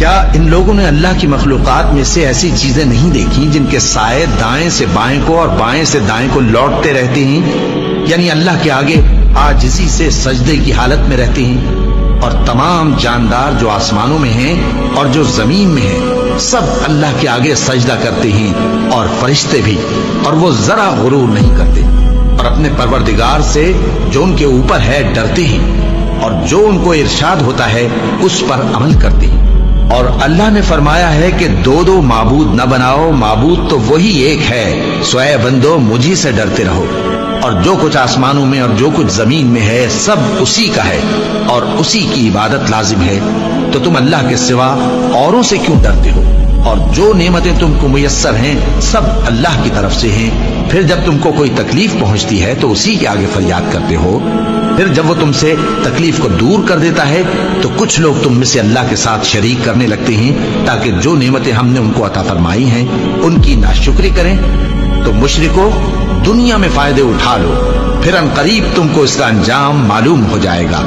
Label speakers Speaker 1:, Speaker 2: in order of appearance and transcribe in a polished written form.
Speaker 1: کیا ان لوگوں نے اللہ کی مخلوقات میں سے ایسی چیزیں نہیں دیکھی جن کے سائے دائیں سے بائیں کو اور بائیں سے دائیں کو لوٹتے رہتے ہیں، یعنی اللہ کے آگے عاجزی سے سجدے کی حالت میں رہتے ہیں؟ اور تمام جاندار جو آسمانوں میں ہیں اور جو زمین میں ہیں سب اللہ کے آگے سجدہ کرتے ہیں، اور فرشتے بھی، اور وہ ذرا غرور نہیں کرتے، اور اپنے پروردگار سے جو ان کے اوپر ہے ڈرتے ہیں، اور جو ان کو ارشاد ہوتا ہے اس پر عمل کرتے ہیں۔ اور اللہ نے فرمایا ہے کہ دو معبود نہ بناؤ، معبود تو وہی ایک ہے، سو اے بندو مجھی سے ڈرتے رہو۔ اور جو کچھ آسمانوں میں اور جو کچھ زمین میں ہے سب اسی کا ہے، اور اسی کی عبادت لازم ہے، تو تم اللہ کے سوا اوروں سے کیوں ڈرتے ہو؟ اور جو نعمتیں تم کو میسر ہیں سب اللہ کی طرف سے ہیں۔ پھر جب تم کو کوئی تکلیف پہنچتی ہے تو اسی کے آگے فریاد کرتے ہو، پھر جب وہ تم سے تکلیف کو دور کر دیتا ہے تو کچھ لوگ تم میں سے اللہ کے ساتھ شریک کرنے لگتے ہیں تاکہ جو نعمتیں ہم نے ان کو عطا فرمائی ہیں ان کی ناشکری کریں۔ تو مشرکو، دنیا میں فائدے اٹھا لو، پھر ان قریب تم کو اس کا انجام معلوم ہو جائے گا۔